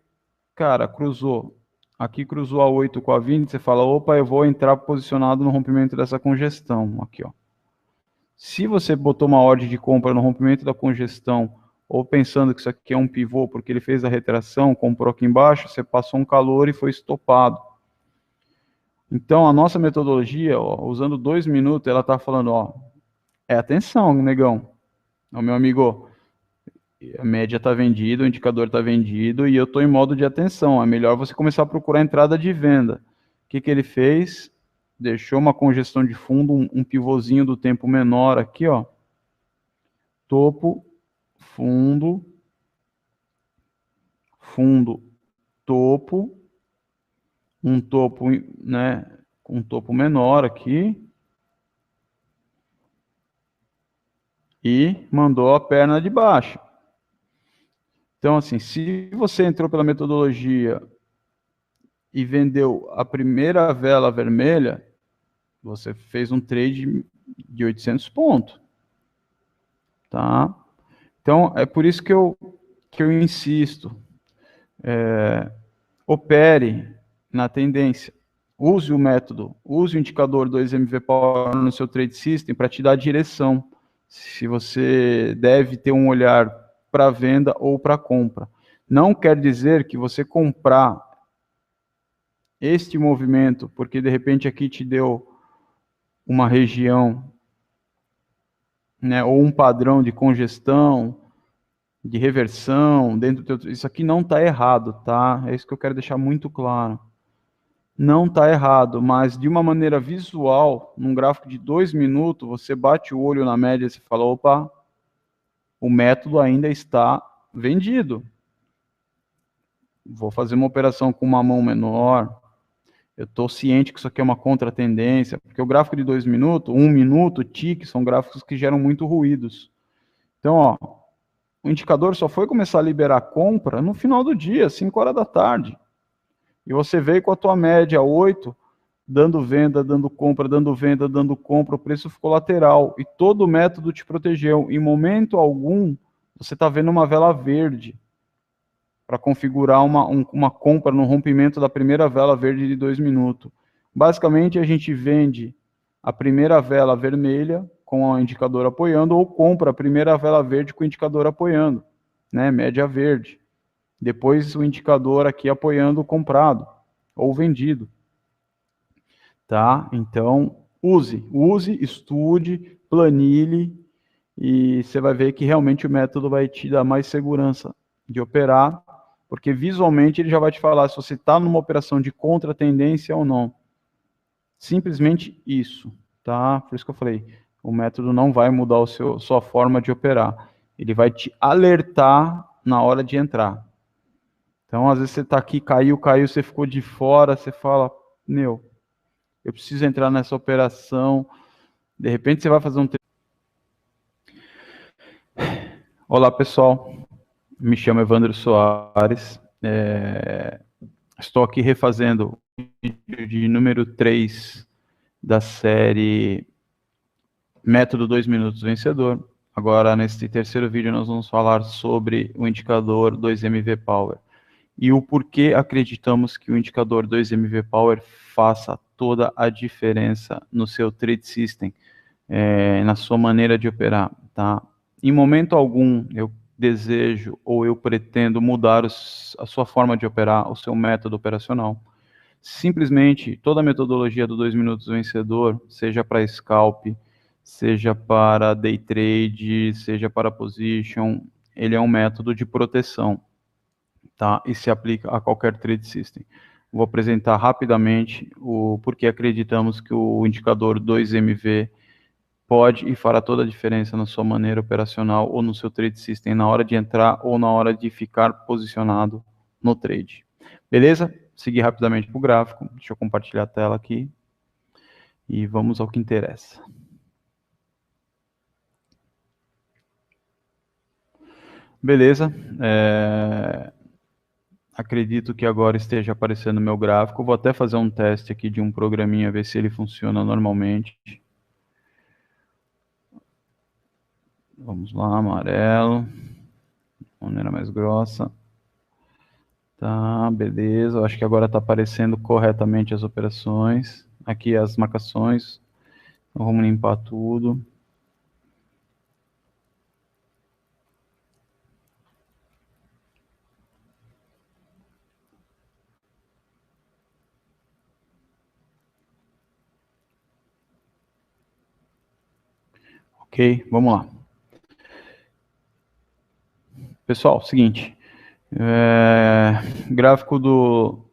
cara, cruzou. Aqui cruzou a 8 com a 20, você fala, opa, eu vou entrar posicionado no rompimento dessa congestão. Aqui, ó. Se você botou uma ordem de compra no rompimento da congestão, ou pensando que isso aqui é um pivô, porque ele fez a retração, comprou aqui embaixo, você passou um calor e foi estopado. Então, a nossa metodologia, ó, usando 2 minutos, ela está falando, ó, atenção, negão. Ó, meu amigo, a média está vendida, o indicador está vendido e eu estou em modo de atenção. É melhor você começar a procurar entrada de venda. O que ele fez? Deixou uma congestão de fundo, um pivôzinho do tempo menor aqui, ó. Topo, fundo, fundo, topo, um topo, né, um topo menor aqui. E mandou a perna de baixo. Então, assim, se você entrou pela metodologia e vendeu a primeira vela vermelha, você fez um trade de 800 pontos. Tá? Então, é por isso que eu insisto. Opere na tendência. Use o método, use o indicador 2MV Power no seu trade system para te dar direção. Se você deve ter um olhar para venda ou para compra. Não quer dizer que você comprar este movimento, porque de repente aqui te deu uma região, né, ou um padrão de congestão, de reversão, dentro do teu... Isso aqui não está errado, tá? É isso que eu quero deixar muito claro. Não está errado, mas de uma maneira visual, num gráfico de 2 minutos, você bate o olho na média e você fala, opa, o método ainda está vendido. Vou fazer uma operação com uma mão menor. Eu estou ciente que isso aqui é uma contratendência, porque o gráfico de 2 minutos, 1 minuto, tique, são gráficos que geram muito ruídos. Então, ó, o indicador só foi começar a liberar compra no final do dia, 5 horas da tarde. E você veio com a tua média 8, dando venda, dando compra, dando venda, dando compra, o preço ficou lateral. E todo o método te protegeu. Em momento algum, você está vendo uma vela verde para configurar uma compra no rompimento da primeira vela verde de 2 minutos. Basicamente, a gente vende a primeira vela vermelha com o indicador apoiando ou compra a primeira vela verde com o indicador apoiando, né? Média verde. Depois o indicador aqui apoiando o comprado ou vendido. Tá? Então, use, estude, planilhe e você vai ver que realmente o método vai te dar mais segurança de operar, porque visualmente ele já vai te falar se você está numa operação de contra-tendência ou não. Simplesmente isso, tá? Por isso que eu falei, o método não vai mudar sua forma de operar. Ele vai te alertar na hora de entrar. Então, às vezes você está aqui, caiu, você ficou de fora, você fala, meu, eu preciso entrar nessa operação. De repente você vai fazer um... Olá, pessoal. Me chamo Evandro Soares. Estou aqui refazendo o vídeo de número 3 da série Método 2 Minutos Vencedor. Agora, nesse terceiro vídeo, nós vamos falar sobre o indicador 2MV Power e o porquê acreditamos que o indicador 2MV Power faça toda a diferença no seu trade system, na sua maneira de operar, tá? Em momento algum, eu desejo ou eu pretendo mudar a sua forma de operar, o seu método operacional. Simplesmente, toda a metodologia do 2 minutos vencedor, seja para scalp, seja para day trade, seja para position, ele é um método de proteção, tá? E se aplica a qualquer trade system. Vou apresentar rapidamente o porquê acreditamos que o indicador 2MV pode e fará toda a diferença na sua maneira operacional ou no seu trade system na hora de entrar ou na hora de ficar posicionado no trade. Beleza? Seguir rapidamente para o gráfico. Deixa eu compartilhar a tela aqui. E vamos ao que interessa. Beleza. Acredito que agora esteja aparecendo o meu gráfico. Vou até fazer um teste aqui de um programinha, ver se ele funciona normalmente. Vamos lá, amarelo. Maneira mais grossa. Tá, beleza. Eu acho que agora está aparecendo corretamente as operações. Aqui as marcações. Então, vamos limpar tudo. Ok, vamos lá. Pessoal, seguinte. Gráfico do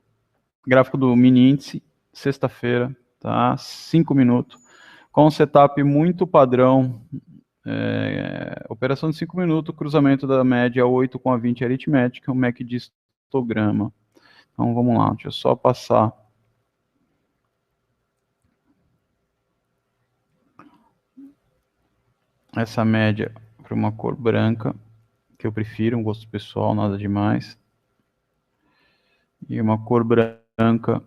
mini índice, sexta-feira, tá? 5 minutos. Com um setup muito padrão. Operação de 5 minutos, cruzamento da média 8 com a 20 aritmética, um MACD de histograma. Então vamos lá, deixa eu só passar essa média para uma cor branca, que eu prefiro, um gosto pessoal, nada demais. E uma cor branca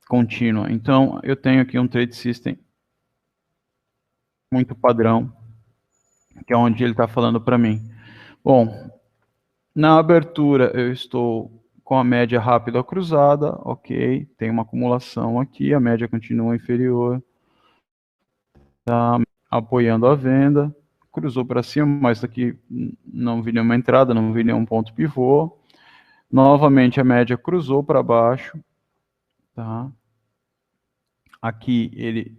contínua. Então eu tenho aqui um trade system muito padrão, que é onde ele está falando para mim. Bom, na abertura eu estou com a média rápida cruzada, ok, tem uma acumulação aqui, a média continua inferior, tá apoiando a venda, cruzou para cima, mas aqui não vi nenhuma entrada, não vi nenhum ponto pivô, novamente a média cruzou para baixo, tá? Aqui ele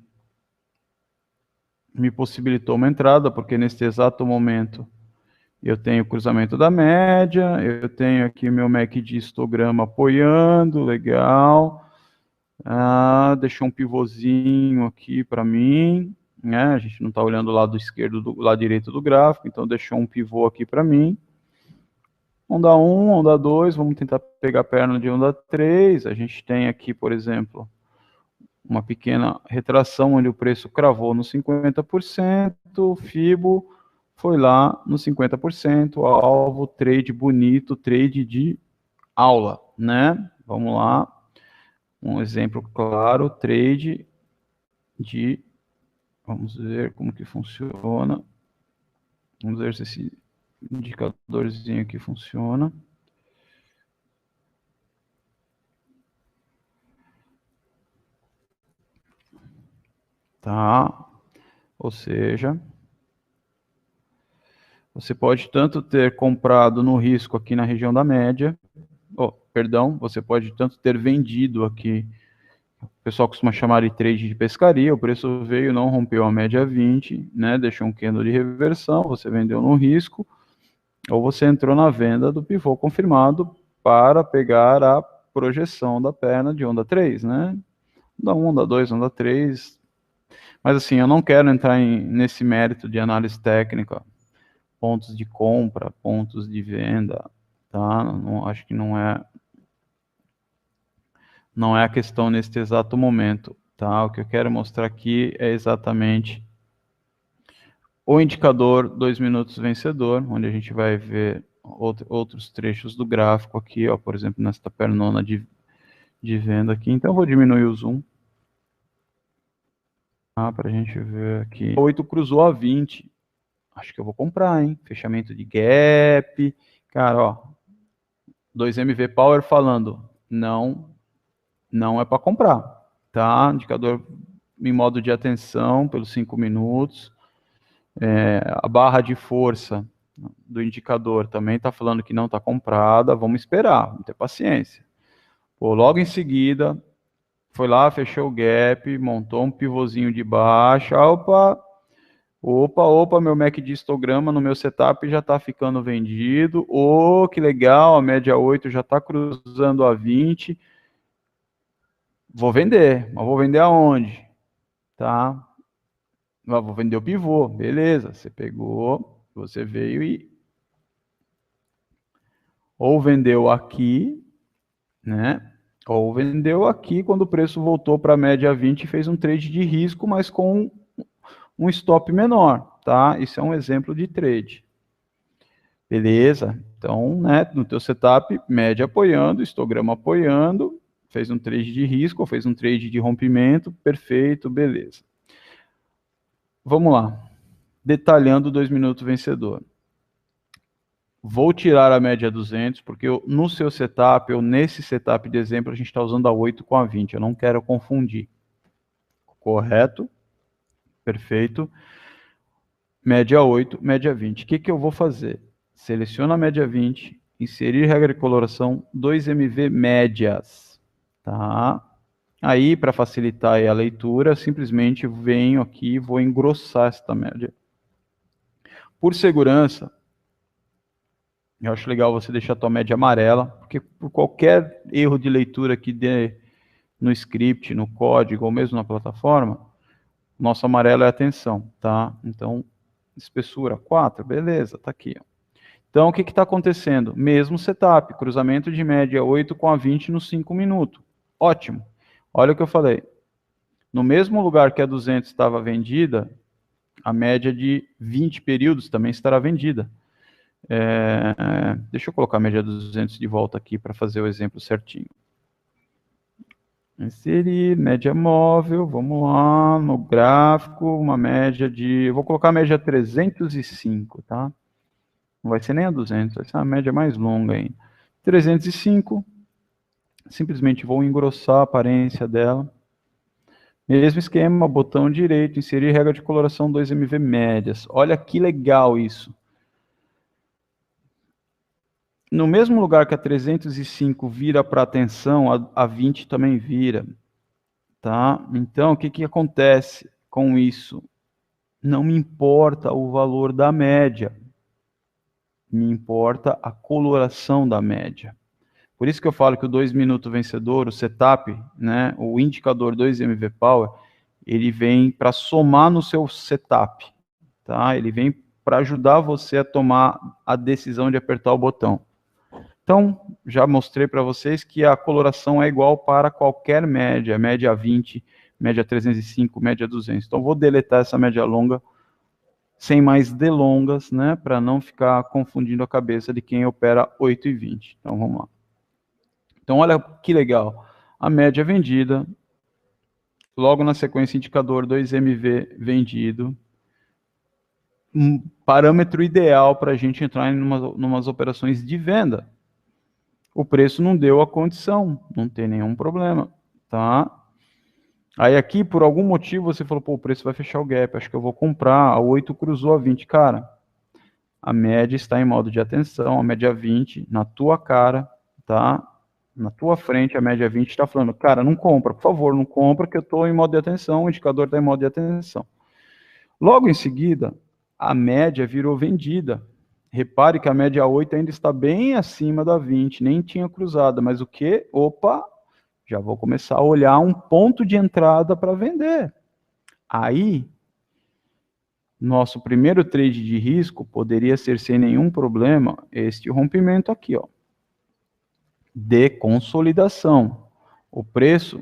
me possibilitou uma entrada, porque neste exato momento eu tenho o cruzamento da média, eu tenho aqui meu MACD de histograma apoiando, legal. Deixou um pivôzinho aqui para mim, né? A gente não está olhando o lado esquerdo, do lado direito do gráfico, então deixou um pivô aqui para mim. Onda 1, onda 2, vamos tentar pegar a perna de onda 3. A gente tem aqui, por exemplo, uma pequena retração onde o preço cravou no 50%, o FIBO foi lá no 50%, alvo, trade bonito, trade de aula, né? Vamos lá. Um exemplo claro, trade de... Vamos ver como que funciona. Vamos ver se esse indicadorzinho aqui funciona. Tá? Ou seja, você pode tanto ter comprado no risco aqui na região da média, você pode tanto ter vendido aqui, o pessoal costuma chamar de trade de pescaria, o preço veio, não rompeu a média 20, né, deixou um candle de reversão, você vendeu no risco, ou você entrou na venda do pivô confirmado para pegar a projeção da perna de onda 3, né? Onda 1, onda 2, onda 3. Mas assim, eu não quero entrar nesse mérito de análise técnica, pontos de compra, pontos de venda, tá? Não, acho que não é a questão neste exato momento, tá? O que eu quero mostrar aqui é exatamente o indicador 2 minutos vencedor, onde a gente vai ver outros trechos do gráfico aqui, ó, por exemplo, nesta pernona de venda aqui. Então, eu vou diminuir o zoom, tá? Para a gente ver aqui. 8 cruzou a 20. Acho que eu vou comprar, hein? Fechamento de gap. Cara, ó, 2MV Power falando, não é para comprar, tá? Indicador em modo de atenção pelos 5 minutos. A barra de força do indicador também está falando que não está comprada. Vamos esperar, vamos ter paciência. Pô, logo em seguida, foi lá, fechou o gap, montou um pivôzinho de baixa. Opa, meu MACD histograma no meu setup já está ficando vendido. Que legal, a média 8 já está cruzando a 20. Vou vender, mas vou vender aonde? Tá? Vou vender o pivô, beleza. Você pegou, você veio e ou vendeu aqui, né? Ou vendeu aqui quando o preço voltou para a média 20 e fez um trade de risco, mas com um stop menor, tá? Isso é um exemplo de trade. Beleza? Então, né, no teu setup, média apoiando, histograma apoiando, fez um trade de risco, ou fez um trade de rompimento, perfeito, beleza. Vamos lá. Detalhando o 2 minutos vencedor. Vou tirar a média 200, porque no seu setup, ou nesse setup de exemplo, a gente está usando a 8 com a 20. Eu não quero confundir. Correto? Perfeito. Média 8, média 20. O que eu vou fazer? Seleciona a média 20, inserir regra de coloração 2MV médias. Tá? Aí, para facilitar a leitura, simplesmente venho aqui e vou engrossar esta média. Por segurança, eu acho legal você deixar a tua média amarela, porque por qualquer erro de leitura que dê no script, no código, ou mesmo na plataforma, nosso amarelo é atenção, tá? Então, espessura 4, beleza, tá aqui. Ó. Então, o que está acontecendo? Mesmo setup, cruzamento de média 8 com a 20 nos 5 minutos. Ótimo. Olha o que eu falei. No mesmo lugar que a 200 estava vendida, a média de 20 períodos também estará vendida. Deixa eu colocar a média 200 de volta aqui para fazer o exemplo certinho. Inserir, média móvel, vamos lá, no gráfico, uma média de... Eu vou colocar a média 305, tá? Não vai ser nem a 200, vai ser a média mais longa ainda. 305, simplesmente vou engrossar a aparência dela. Mesmo esquema, botão direito, inserir regra de coloração 2MV médias. Olha que legal isso. No mesmo lugar que a 305 vira para atenção, a 20 também vira. Tá? Então, o que acontece com isso? Não me importa o valor da média. Me importa a coloração da média. Por isso que eu falo que o 2 minutos vencedor, o setup, né, o indicador 2MV Power, ele vem para somar no seu setup. Tá? Ele vem para ajudar você a tomar a decisão de apertar o botão. Então, já mostrei para vocês que a coloração é igual para qualquer média, média 20, média 305, média 200. Então, vou deletar essa média longa, sem mais delongas, né, para não ficar confundindo a cabeça de quem opera 8 e 20. Então, vamos lá. Então, olha que legal. a média vendida, logo na sequência indicador 2MV vendido, um parâmetro ideal para a gente entrar em umas operações de venda. O preço não deu a condição, não tem nenhum problema, tá? Aí aqui, por algum motivo, você falou, pô, o preço vai fechar o gap, acho que eu vou comprar, a 8 cruzou a 20. Cara, a média está em modo de atenção, a média 20, na tua cara, tá? Na tua frente, a média 20 está falando, cara, não compra, por favor, não compra, que eu estou em modo de atenção, o indicador está em modo de atenção. Logo em seguida, a média virou vendida. Repare que a média 8 ainda está bem acima da 20, nem tinha cruzada, mas o que? Opa, já vou começar a olhar um ponto de entrada para vender. Aí, nosso primeiro trade de risco poderia ser sem nenhum problema este rompimento aqui, ó, de consolidação. O preço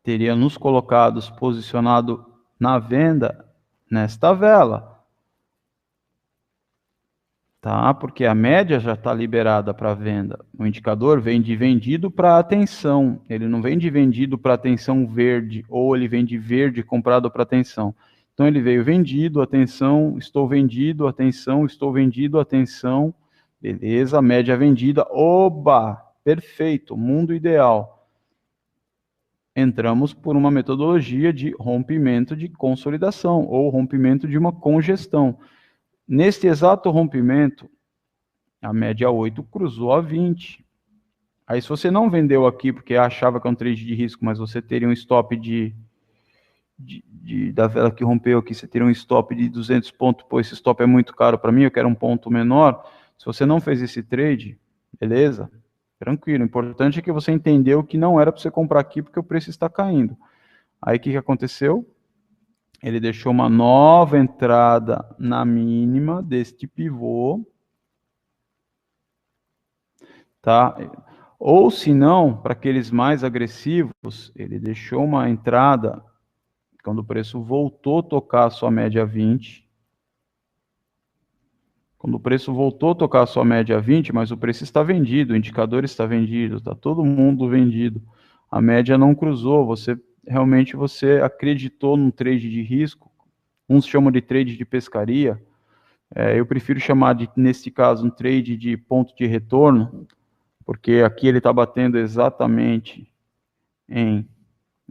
teria nos colocados posicionado na venda nesta vela. Tá? Porque a média já está liberada para venda. O indicador vem de vendido para atenção. Ele não vem de vendido para atenção verde, ou ele vem de verde comprado para atenção. Então ele veio vendido, atenção, estou vendido, atenção, estou vendido, atenção. Beleza, média vendida. Oba! Perfeito, mundo ideal. Entramos por uma metodologia de rompimento de consolidação, ou rompimento de uma congestão. Neste exato rompimento, a média 8 cruzou a 20. Aí, se você não vendeu aqui porque achava que é um trade de risco, mas você teria um stop da vela que rompeu aqui, você teria um stop de 200 pontos, pô, esse stop é muito caro para mim, eu quero um ponto menor. Se você não fez esse trade, beleza, tranquilo. O importante é que você entendeu que não era para você comprar aqui porque o preço está caindo. Aí, o que aconteceu? Ele deixou uma nova entrada na mínima deste pivô, tá? Ou se não, para aqueles mais agressivos, ele deixou uma entrada quando o preço voltou a tocar a sua média 20. Quando o preço voltou a tocar a sua média 20, mas o preço está vendido, o indicador está vendido, está todo mundo vendido. A média não cruzou, realmente você acreditou num trade de risco. Uns chamam de trade de pescaria. Eu prefiro chamar nesse caso, um trade de ponto de retorno, porque aqui ele está batendo exatamente em...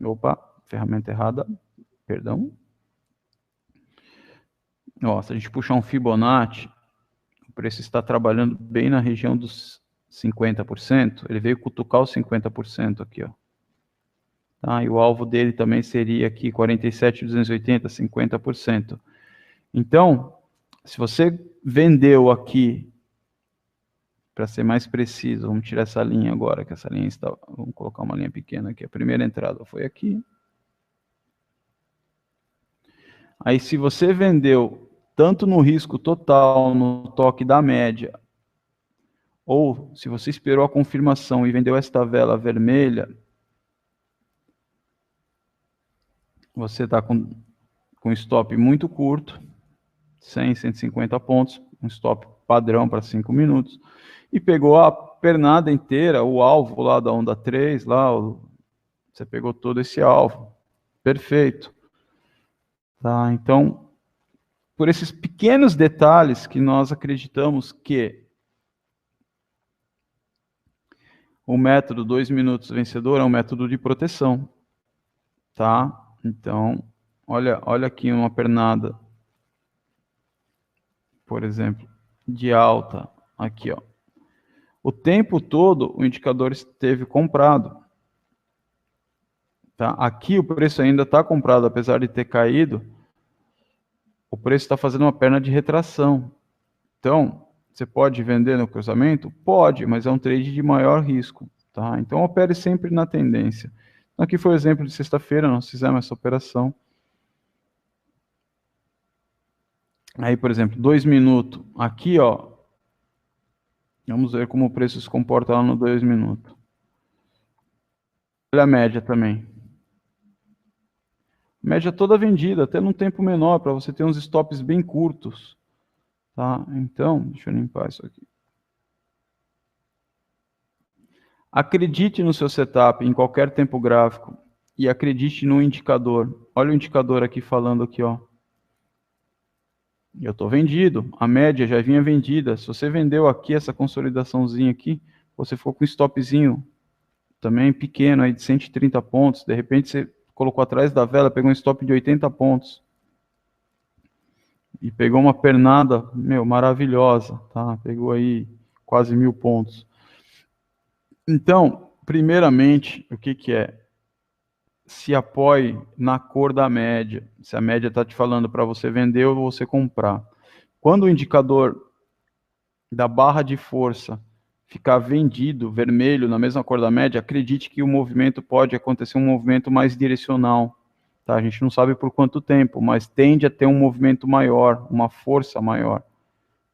Opa, ferramenta errada, perdão. Ó, se a gente puxar um Fibonacci, o preço está trabalhando bem na região dos 50%, ele veio cutucar os 50% aqui, ó. Tá? E o alvo dele também seria aqui 47.280, 50%. Então, se você vendeu aqui, para ser mais preciso, vamos tirar essa linha agora, que essa linha está... Vamos colocar uma linha pequena aqui. A primeira entrada foi aqui. Aí, se você vendeu tanto no risco total, no toque da média, ou se você esperou a confirmação e vendeu esta vela vermelha, você está com stop muito curto, 100, 150 pontos, um stop padrão para 5 minutos, e pegou a pernada inteira, o alvo lá da onda 3, lá, você pegou todo esse alvo. Perfeito. Tá, então, por esses pequenos detalhes que nós acreditamos que o método 2 minutos vencedor é um método de proteção. Tá? Então, olha aqui uma pernada, por exemplo, de alta, aqui, ó. O tempo todo o indicador esteve comprado. Tá? Aqui o preço ainda está comprado, apesar de ter caído, o preço está fazendo uma perna de retração. Então, você pode vender no cruzamento? Pode, mas é um trade de maior risco. Tá? Então, opere sempre na tendência. Então, aqui foi o exemplo de sexta-feira, nós fizemos essa operação. Aí, por exemplo, 2 minutos. Aqui, ó, vamos ver como o preço se comporta lá no 2 minutos. Olha a média também. Média toda vendida, até num tempo menor, para você ter uns stops bem curtos. Tá? Então, deixa eu limpar isso aqui. Acredite no seu setup em qualquer tempo gráfico e acredite no indicador. Olha o indicador aqui falando aqui, ó. Eu estou vendido, a média já vinha vendida. Se você vendeu aqui essa consolidaçãozinha aqui, você ficou com um stopzinho também pequeno aí de 130 pontos, de repente você colocou atrás da vela, pegou um stop de 80 pontos e pegou uma pernada, maravilhosa, tá? Pegou aí quase 1.000 pontos. Então, primeiramente, o que é? Se apoie na cor da média. Se a média está te falando para você vender ou você comprar. Quando o indicador da barra de força ficar vendido, vermelho, na mesma cor da média, acredite que o movimento pode acontecer um movimento mais direcional. Tá? A gente não sabe por quanto tempo, mas tende a ter um movimento maior, uma força maior.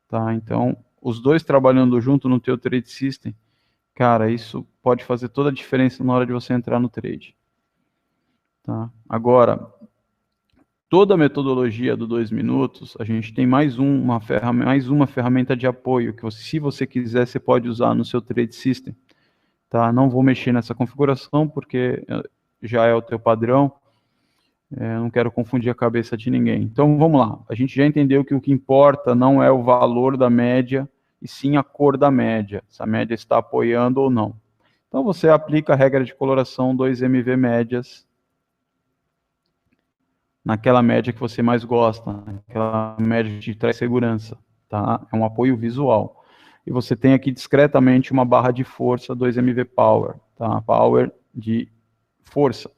Tá? Então, os dois trabalhando junto no teu trade system, cara, isso pode fazer toda a diferença na hora de você entrar no trade. Tá? Agora, toda a metodologia do 2 minutos, a gente tem mais uma ferramenta de apoio, que você, se você quiser, você pode usar no seu trade system. Tá? Não vou mexer nessa configuração, porque já é o teu padrão, não quero confundir a cabeça de ninguém. Então, vamos lá. A gente já entendeu que o que importa não é o valor da média, e sim a cor da média, se a média está apoiando ou não. Então, você aplica a regra de coloração 2MV médias naquela média que você mais gosta, naquela média que te traz segurança, tá? É um apoio visual. E você tem aqui discretamente uma barra de força 2MV Power, tá? Power de força.